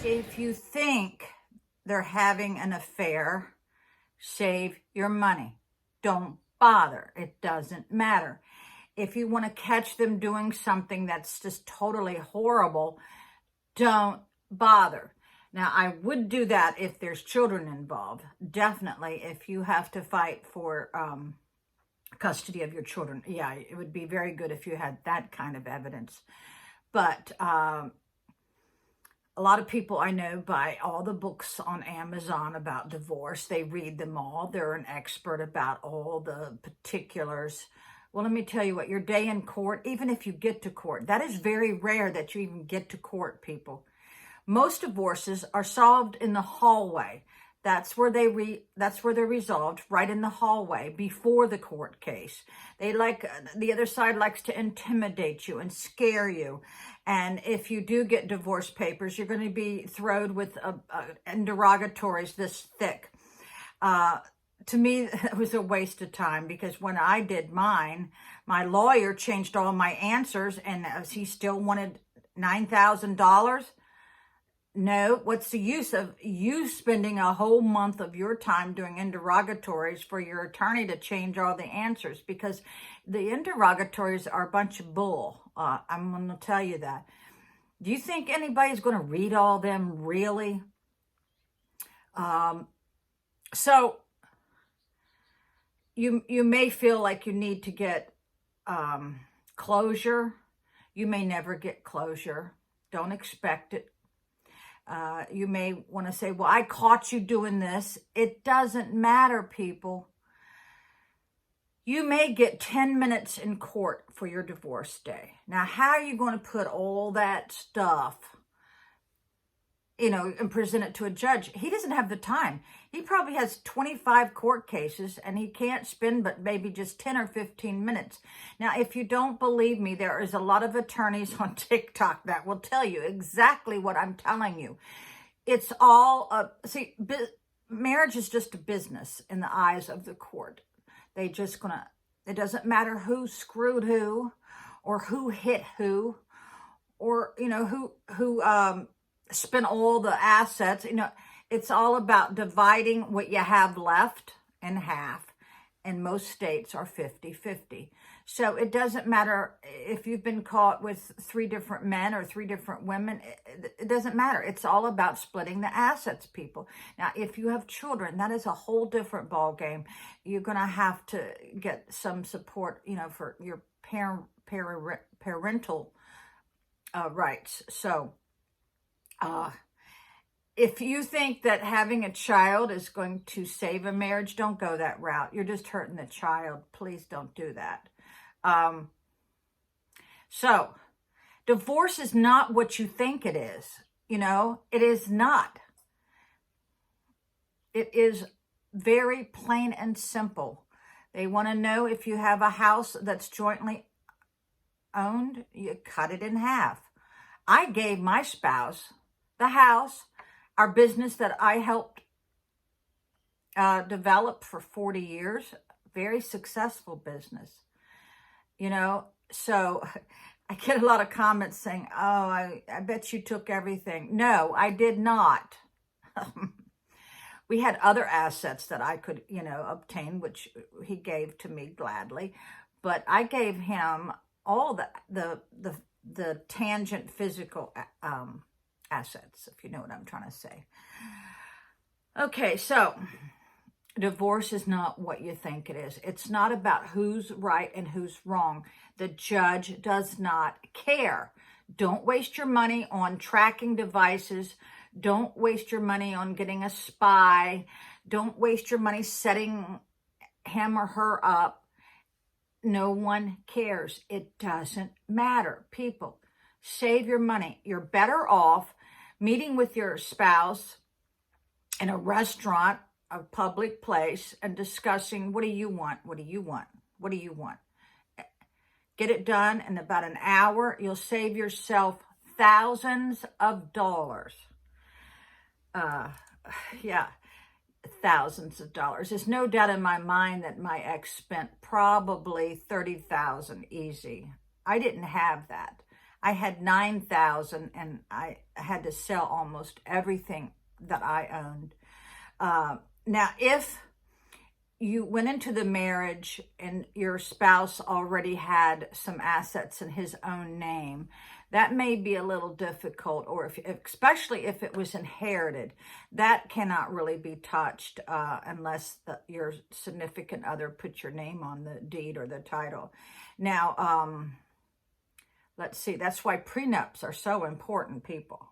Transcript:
If you think they're having an affair, save your money. Don't bother. It doesn't matter. If you want to catch them doing something that's just totally horrible, don't bother. Now, I would do that if there's children involved. Definitely, if you have to fight for custody of your children. Yeah, it would be very good if you had that kind of evidence. But a lot of people I know buy all the books on Amazon about divorce. They read them all. They're an expert about all the particulars. Well, let me tell you what, your day in court, even if you get to court, that is very rare that you even get to court, people. Most divorces are solved in the hallway. That's where they're resolved, right in the hallway before the court case. The other side likes to intimidate you and scare you. And if you do get divorce papers, you're going to be thrown with interrogatories this thick. To me, it was a waste of time, because when I did mine, my lawyer changed all my answers, and he still wanted $9,000. No, what's the use of you spending a whole month of your time doing interrogatories for your attorney to change all the answers? Because the interrogatories are a bunch of bull. I'm going to tell you that. Do you think anybody's going to read all them, really? So you may feel like you need to get closure. You may never get closure. Don't expect it. You may want to say, well, I caught you doing this. It doesn't matter, people. You may get 10 minutes in court for your divorce day. Now, how are you going to put all that stuff, and present it to a judge? He doesn't have the time. He probably has 25 court cases, and he can't spend but maybe just 10 or 15 minutes. Now, if you don't believe me, there is a lot of attorneys on TikTok that will tell you exactly what I'm telling you. It's all, marriage is just a business in the eyes of the court. It doesn't matter who screwed who, or who hit who, or, who spent all the assets. It's all about dividing what you have left in half, and most states are 50-50. So it doesn't matter if you've been caught with 3 different men or 3 different women. It doesn't matter. It's all about splitting the assets, people. Now, if you have children, that is a whole different ball game. You're going to have to get some support, for your parental rights. So, if you think that having a child is going to save a marriage, don't go that route. You're just hurting the child. Please don't do that. So, divorce is not what you think it is. It is not. It is very plain and simple. They want to know if you have a house that's jointly owned, you cut it in half. I gave my spouse the house, our business that I helped develop for 40 years, very successful business. So I get a lot of comments saying, oh, I bet you took everything. No, I did not. We had other assets that I could, obtain, which he gave to me gladly. But I gave him all the tangent physical assets, if you know what I'm trying to say. Okay, so divorce is not what you think it is. It's not about who's right and who's wrong. The judge does not care. Don't waste your money on tracking devices. Don't waste your money on getting a spy. Don't waste your money setting him or her up. No one cares. It doesn't matter. People, save your money. You're better off meeting with your spouse in a restaurant, a public place, and discussing, what do you want? What do you want? What do you want? Get it done in about an hour. You'll save yourself thousands of dollars. Thousands of dollars. There's no doubt in my mind that my ex spent probably $30,000 easy. I didn't have that. I had 9,000 and I had to sell almost everything that I owned. Now, if you went into the marriage and your spouse already had some assets in his own name, that may be a little difficult, or especially if it was inherited, that cannot really be touched unless your significant other puts your name on the deed or the title. Now, let's see, that's why prenups are so important, people.